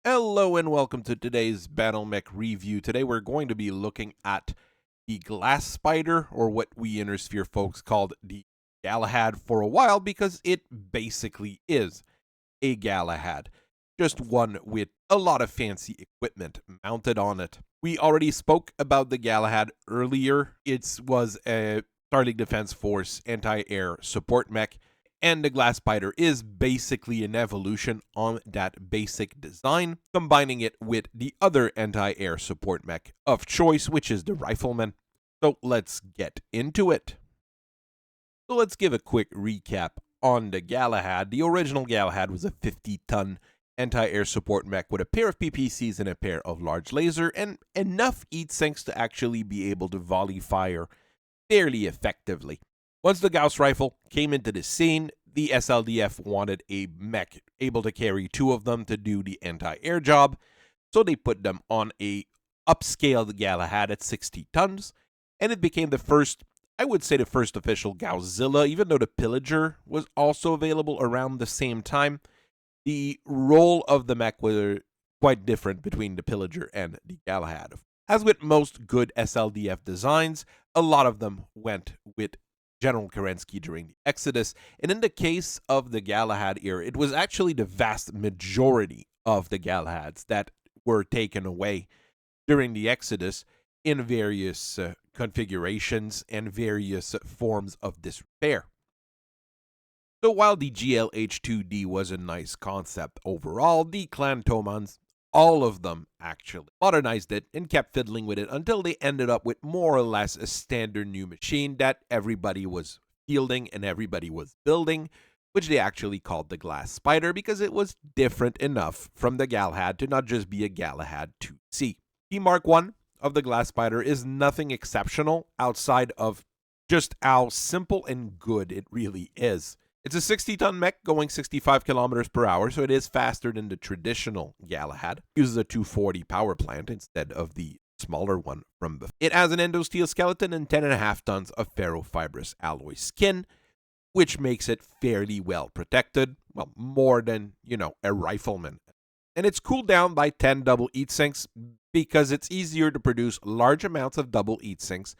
Hello and welcome to today's Battletech review. Today we're going to be looking at the Glass Spider, or what we Innersphere folks called the Galahad for a while, because it basically is a Galahad, just one with a lot of fancy equipment mounted on it. We already spoke about the Galahad earlier. It was a Starlink Defense Force anti-air support mech, and the Glass Spider is basically an evolution on that basic design, combining it with the other anti-air support mech of choice, which is the Rifleman. So let's get into it. So let's give a quick recap on the Galahad. The original Galahad was a 50-ton anti-air support mech with a pair of PPCs and a pair of large laser and enough heat sinks to actually be able to volley fire fairly effectively. Once the Gauss Rifle came into the scene, the SLDF wanted a mech able to carry two of them to do the anti-air job, so they put them on a upscaled Galahad at 60 tons, and it became the first, I would say the first official Gausszilla, even though the Pillager was also available around the same time. The role of the mech were quite different between the Pillager and the Galahad. As with most good SLDF designs, a lot of them went with General Kerensky during the Exodus, and in the case of the Galahad era, it was actually the vast majority of the Galahads that were taken away during the Exodus in various configurations and various forms of disrepair. So while the GLH-2D was a nice concept overall, the Clan Tomans, all of them actually modernized it and kept fiddling with it until they ended up with more or less a standard new machine that everybody was fielding and everybody was building, which they actually called the Glass Spider because it was different enough from the Galahad to not just be a Galahad 2C. The Mark I of the Glass Spider is nothing exceptional outside of just how simple and good it really is. It's a 60-ton mech going 65 kilometers per hour, so it is faster than the traditional Galahad. It uses a 240 power plant instead of the smaller one from before. It has an endosteel skeleton and 10.5 tons of ferrofibrous alloy skin, which makes it fairly well protected. Well, more than, a Rifleman. And it's cooled down by 10 double heat sinks because it's easier to produce large amounts of double heat sinks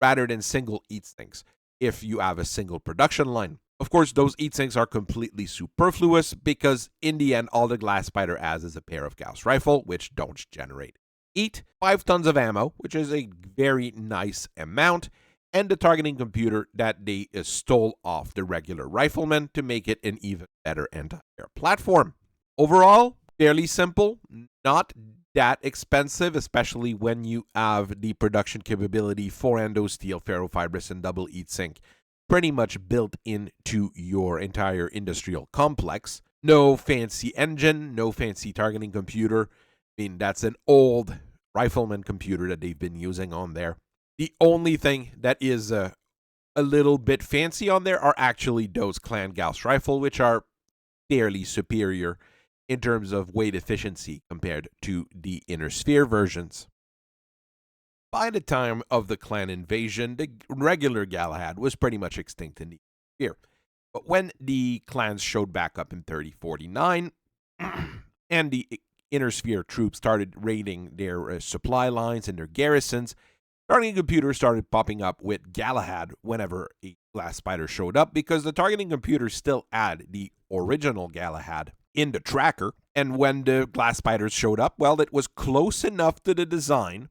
rather than single heat sinks if you have a single production line. Of course, those heat sinks are completely superfluous because in the end, all the Glass Spider has is a pair of Gauss Rifle, which don't generate heat, 5 tons of ammo, which is a very nice amount, and the targeting computer that they stole off the regular Rifleman to make it an even better anti-air platform. Overall, fairly simple, not that expensive, especially when you have the production capability for endosteel, ferrofibrous, and double heat sink pretty much built into your entire industrial complex. No fancy engine, no fancy targeting computer. I mean, that's an old Rifleman computer that they've been using on there. The only thing that is a little bit fancy on there are actually those Clan Gauss Rifle, which are fairly superior in terms of weight efficiency compared to the Innersphere versions. By the time of the Clan invasion, the regular Galahad was pretty much extinct in the sphere. But when the clans showed back up in 3049, and the Innersphere troops started raiding their supply lines and their garrisons, targeting computers started popping up with Galahad whenever a Glass Spider showed up, because the targeting computer still had the original Galahad in the tracker, and when the Glass Spiders showed up, well, it was close enough to the design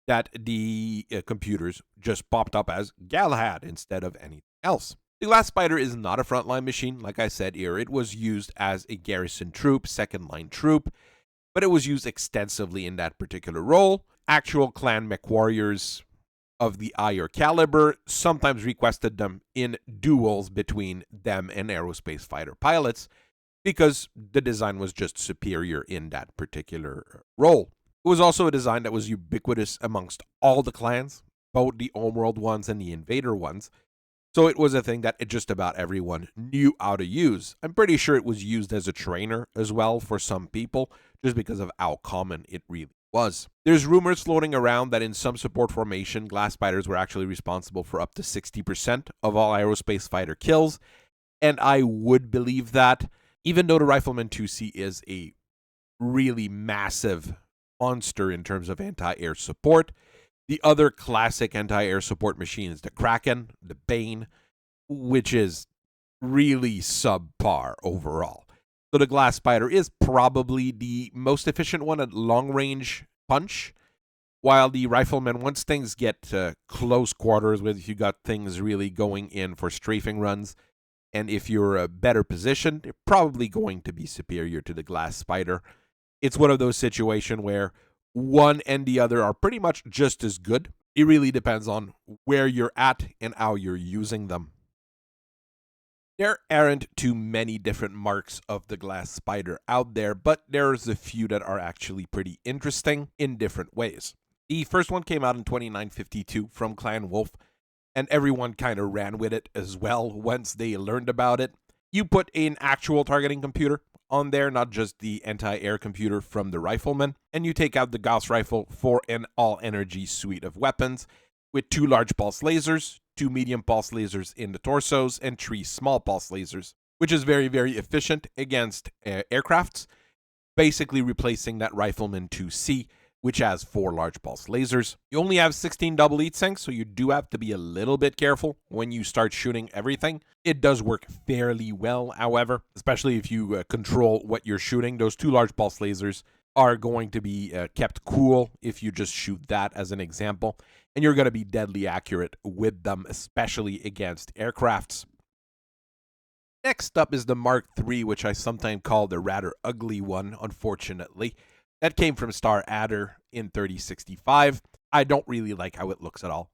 that the computers just popped up as Galahad instead of anything else. The Glass Spider is not a frontline machine, like I said here. It was used as a garrison troop, second-line troop, but it was used extensively in that particular role. Actual clan Mechwarriors of the higher caliber sometimes requested them in duels between them and aerospace fighter pilots because the design was just superior in that particular role. It was also a design that was ubiquitous amongst all the clans, both the homeworld ones and the invader ones. So it was a thing that just about everyone knew how to use. I'm pretty sure it was used as a trainer as well for some people, just because of how common it really was. There's rumors floating around that in some support formation, glass spiders were actually responsible for up to 60% of all aerospace fighter kills, and I would believe that, even though the Rifleman 2C is a really massive monster in terms of anti-air support. The other classic anti-air support machine is the Kraken, the Bane, which is really subpar overall. So the Glass Spider is probably the most efficient one at long-range punch, while the Rifleman, once things get to close quarters, with if you got things really going in for strafing runs, and if you're better positioned, you're probably going to be superior to the Glass Spider. It's one of those situations where one and the other are pretty much just as good. It really depends on where you're at and how you're using them. There aren't too many different marks of the Glass Spider out there, but there's a few that are actually pretty interesting in different ways. The first one came out in 2952 from Clan Wolf, and everyone kind of ran with it as well once they learned about it. You put an actual targeting computer on there, not just the anti-air computer from the Rifleman, and you take out the Gauss Rifle for an all-energy suite of weapons with 2 large pulse lasers, 2 medium pulse lasers in the torsos, and 3 small pulse lasers, which is very, very efficient against aircrafts, basically replacing that Rifleman 2C, which has 4 large pulse lasers. You only have 16 double heat sinks, so you do have to be a little bit careful when you start shooting everything. It does work fairly well, however, especially if you control what you're shooting. Those 2 large pulse lasers are going to be kept cool if you just shoot that as an example, and you're going to be deadly accurate with them, especially against aircrafts. Next up is the Mark III, which I sometimes call the rather ugly one, unfortunately. That came from Star Adder in 3065. I don't really like how it looks at all,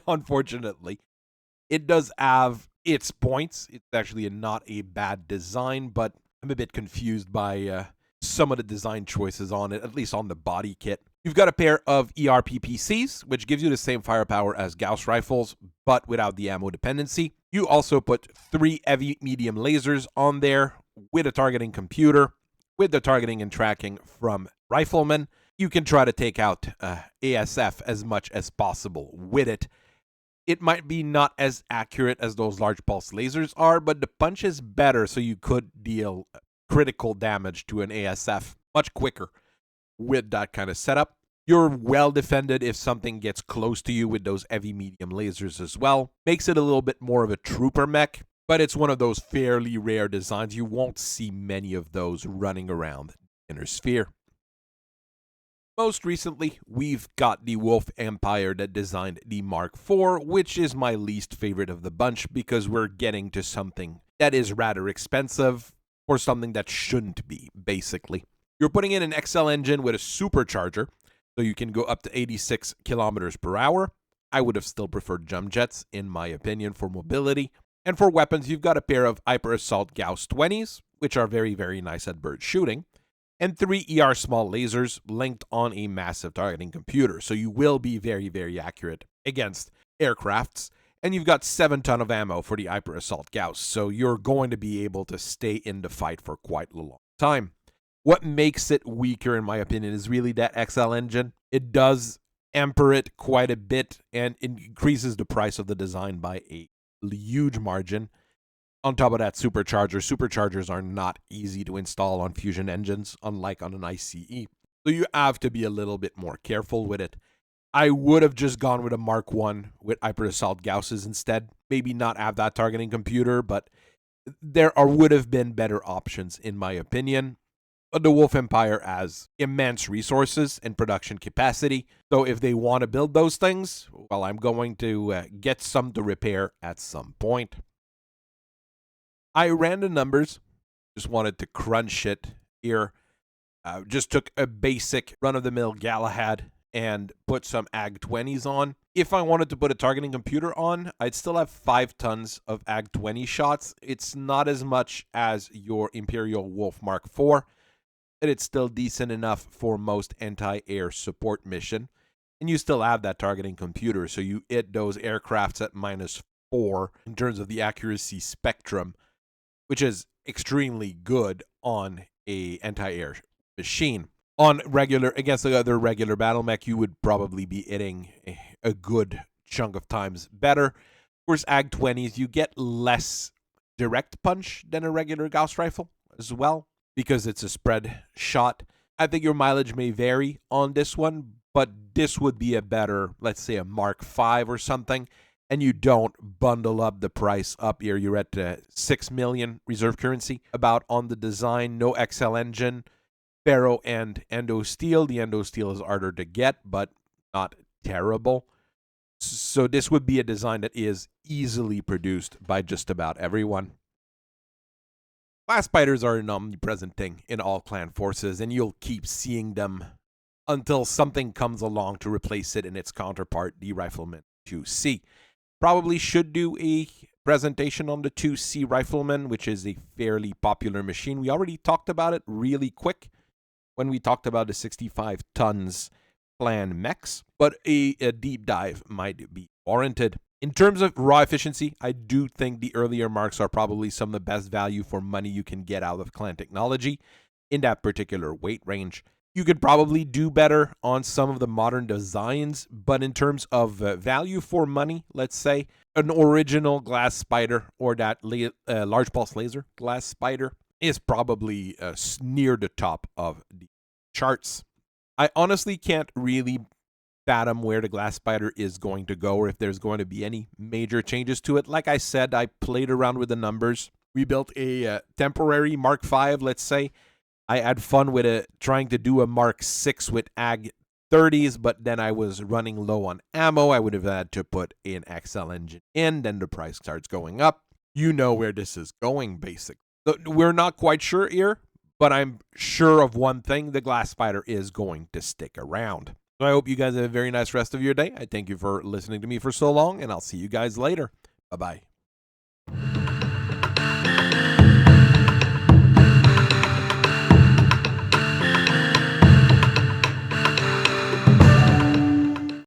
unfortunately. It does have its points. It's actually not a bad design, but I'm a bit confused by some of the design choices on it, at least on the body kit. You've got a pair of ERPPCs, which gives you the same firepower as Gauss rifles, but without the ammo dependency. You also put 3 heavy medium lasers on there with a targeting computer, with the targeting and tracking from Rifleman. You can try to take out ASF as much as possible with it. It might be not as accurate as those large pulse lasers are, but the punch is better, so you could deal critical damage to an ASF much quicker with that kind of setup. You're well defended if something gets close to you with those heavy medium lasers as well. Makes it a little bit more of a trooper mech, but it's one of those fairly rare designs. You won't see many of those running around the inner sphere. Most recently, we've got the Wolf Empire that designed the Mark IV, which is my least favorite of the bunch because we're getting to something that is rather expensive for something that shouldn't be, basically. You're putting in an XL engine with a supercharger, so you can go up to 86 kilometers per hour. I would have still preferred jump jets, in my opinion, for mobility. And for weapons, you've got a pair of Hyper Assault Gauss 20s, which are very, very nice at bird shooting, and 3 ER small lasers linked on a massive targeting computer. So you will be very, very accurate against aircrafts. And you've got 7 ton of ammo for the Hyper Assault Gauss, so you're going to be able to stay in the fight for quite a long time. What makes it weaker, in my opinion, is really that XL engine. It does emperor it quite a bit and increases the price of the design by a huge margin. On top of that, superchargers are not easy to install on fusion engines, unlike on an ICE. So you have to be a little bit more careful with it. I would have just gone with a Mark I with Hyper Assault Gausses instead. Maybe not have that targeting computer, but would have been better options, in my opinion. The Wolf Empire has immense resources and production capacity. So if they want to build those things, well, I'm going to get some to repair at some point. I ran the numbers, just wanted to crunch it here. Just took a basic run-of-the-mill Galahad and put some AG-20s on. If I wanted to put a targeting computer on, I'd still have 5 tons of AG-20 shots. It's not as much as your Imperial Wolf Mark IV, but it's still decent enough for most anti-air support mission. And you still have that targeting computer, so you hit those aircrafts at -4 in terms of the accuracy spectrum, which is extremely good on a anti-air machine. On regular, against the other regular battle mech, you would probably be hitting a good chunk of times better. Of course, AG 20s, you get less direct punch than a regular Gauss rifle as well, because it's a spread shot. I think your mileage may vary on this one, but this would be a better, let's say a Mark V or something, and you don't bundle up the price up here. You're at 6 million reserve currency about on the design, no XL engine, ferro and endo steel. The endo steel is harder to get, but not terrible. So this would be a design that is easily produced by just about everyone. Glass spiders are an omnipresent thing in all clan forces, and you'll keep seeing them until something comes along to replace it in its counterpart, the Rifleman 2C. Probably should do a presentation on the 2C Rifleman, which is a fairly popular machine. We already talked about it really quick when we talked about the 65 tons clan mechs, but a deep dive might be warranted. In terms of raw efficiency, I do think the earlier marks are probably some of the best value for money you can get out of clan technology in that particular weight range. You could probably do better on some of the modern designs, but in terms of value for money, let's say an original glass spider or that large pulse laser glass spider is probably near the top of the charts. I honestly can't really fathom where the glass spider is going to go or if there's going to be any major changes to it. Like I said, I played around with the numbers. We built a temporary Mark V, let's say. I had fun with it, trying to do a Mark VI with AG 30s, but then I was running low on ammo. I would have had to put an XL engine in, then the price starts going up. You know where this is going, basically. We're not quite sure here, but I'm sure of one thing: the glass spider is going to stick around. So I hope you guys have a very nice rest of your day. I thank you for listening to me for so long, and I'll see you guys later. Bye-bye.